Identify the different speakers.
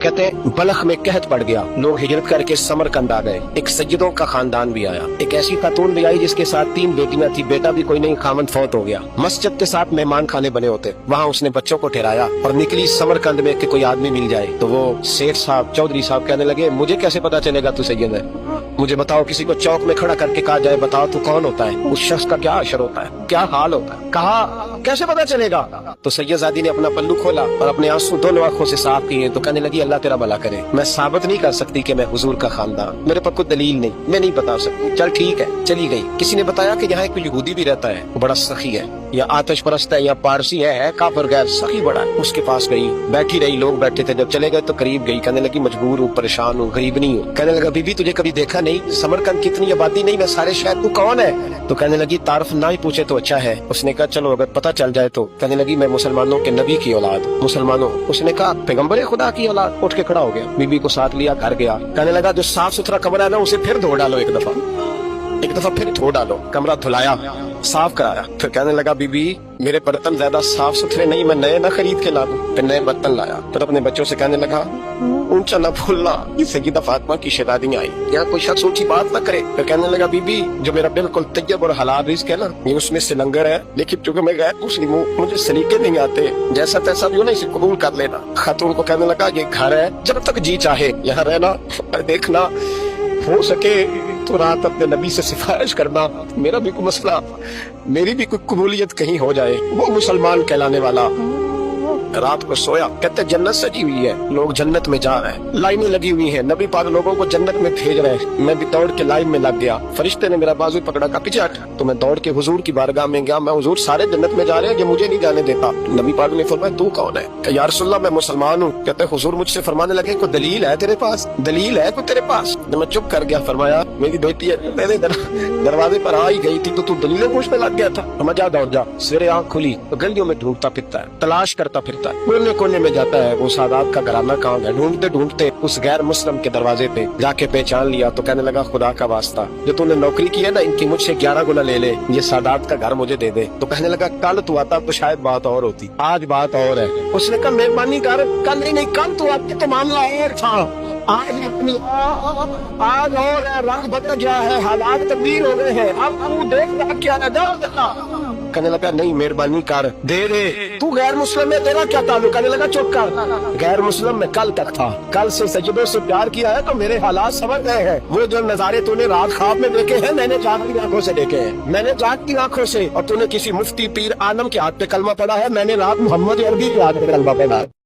Speaker 1: कहते हैं बलख में कहत पड़ गया, लोग हिजरत करके समरकंद आ गए। एक सज्जदों का खानदान भी आया, एक ऐसी खातून भी आई जिसके साथ 3 बेटियां थी, बेटा भी कोई नहीं, खामन फौत हो गया। मस्जिद के साथ मेहमान खाने बने होते, वहाँ उसने बच्चों को ठहराया और निकली समरकंद में कि कोई आदमी मिल जाए। तो वो सेठ साहब, चौधरी साहब कहने लगे, मुझे कैसे पता चलेगा तू सैयद है, मुझे बताओ। किसी को चौक में खड़ा करके कहा जाए, बताओ तू कौन होता है, उस शख्स का क्या अशर होता है, क्या हाल होता है, कहा कैसे पता चलेगा। तो सैयदजादी ने अपना पल्लू खोला और अपने आंसू दोनों आंखों से साफ किए। तो कहने लगी, अल्लाह तेरा भला करे, मैं साबित नहीं कर सकती कि मैं हुजूर का खानदान, मेरे पास कोई दलील नहीं, मैं नहीं बता सकती। चल ठीक है, चली गई। किसी ने बताया कि यहाँ एक यहूदी भी रहता है, वो बड़ा सखी है, या आतिश परस्त है, या पारसी है, काफिर गैर, सखी बड़ा है। उसके पास गई, बैठी रही, लोग बैठे थे। जब चले गए तो करीब गई, कहने लगी, मजबूर हूँ, परेशान हूँ, गरीब नहीं हूँ। कहने लगा, बीबी तुझे कभी देखा नहीं, समरकंद की इतनी आबादी नहीं, मैं सारे शहर, तू कौन है। तो कहने लगी, तारफ ना ही पूछे तो अच्छा है। उसने कहा, चलो अगर पता चल जाए तो। कहने लगी, मैं मुसलमानों के नबी की औलाद, मुसलमानों। उसने कहा, पैगम्बर खुदा की औलाद। उठ के खड़ा हो गया, बीबी को साथ लिया, घर गया। कहने लगा, जो साफ सुथरा कमरा है ना, उसे फिर धो डालो, एक दफा फिर धो डालो। कमरा धुलाया, साफ कराया। फिर कहने लगा, बीबी मेरे बर्तन ज्यादा साफ सुथरे नहीं, मैं नए ना खरीद के ला दूं। फिर नए बर्तन लाया। फिर अपने बच्चों से कहने लगा, ऊंचा न भूलना, ये सैयदा फातिमा की शहजादी आई, यहाँ कोई शख्स ऊंची बात न करे। फिर कहने लगा, बीबी जो मेरा बिल्कुल तैयब और हलाल रिज़्क है ना, ये उसमें से लंगर है, लेकिन चूंकि मैं गैर मुस्लिम हूँ, मुझे सलीके नहीं आते, जैसा तैसा भी हो ना, इसे कबूल कर लेना। खातून को कहने लगा, ये घर है, जब तक जी चाहे यहाँ रहना, देखना, हो सके तो रात अपने नबी से सिफारिश करना, मेरा भी कोई मसला, मेरी भी कोई कबूलियत कहीं हो जाए। वो मुसलमान कहलाने वाला रात को सोया। कहते जन्नत सजी हुई है, लोग जन्नत में जा रहे हैं, लाइनें लगी हुई हैं, नबी पाक लोगों को जन्नत में भेज रहे हैं। मैं भी दौड़ के लाइन में लग गया, फरिश्ते ने मेरा बाजू पकड़ा, का पीछे हट। तो मैं दौड़ के हुजूर की बारगाह में गया, मैं हुजूर सारे जन्नत में जा रहे हैं, ये मुझे नहीं जाने देता। नबी पाक ने फरमाया, तू कौन है। या रसूलल्लाह मैं मुसलमान हूँ। कहते हुजूर मुझसे फरमाने लगे, कोई दलील है तेरे पास, दलील है कोई तेरे पास। मैं चुप कर गया। फरमाया, मेरी बेटी है, तेरे दरवाजे पर आ ही गई थी तो तू दलीलें पूछने लग गया था। मैं जा दौड़ जा। सवेरे आँख खुली तो गलियों में ढूंढता फिरता है, तलाश करता फिरता है, कोने कोने में जाता है, वो सादात का घराना कहाँ है। ढूंढते ढूंढते उस गैर मुस्लिम के दरवाजे पे जाके पहचान लिया। तो कहने लगा, खुदा का वास्ता, जो तूने नौकरी की है ना, इनकी मुझसे 11 गुना ले ले, ये सादात का घर मुझे दे दे। तो कहने लगा, कल तू आता तो शायद बात और होती, आज बात और है। उसने कहा, मेहरबानी कर, कल नहीं, कल तू आती तो मामला और था, आज और है, रंग बदल गया है, हालात तब्दील हो गए हैं, अब तू देख रहा क्या ना। कहने लगा, नहीं मेहरबानी कर, दे दे, तू गैर मुस्लिम है, तेरा क्या ताल्लुक। कहने लगा, चुप कर, गैर मुस्लिम में कल तक था, कल से सजदों से प्यार किया है तो मेरे हालात समझ गए हैं। वो जो नजारे तूने रात ख्वाब में देखे हैं, मैंने जागती आंखों से देखे हैं, मैंने जागती आंखों से। और तूने किसी मुफ्ती पीर आलम के हाथ पे कलमा पढ़ा है, मैंने रात मोहम्मद अरबी के हाथ पे कलमा पढ़ा है।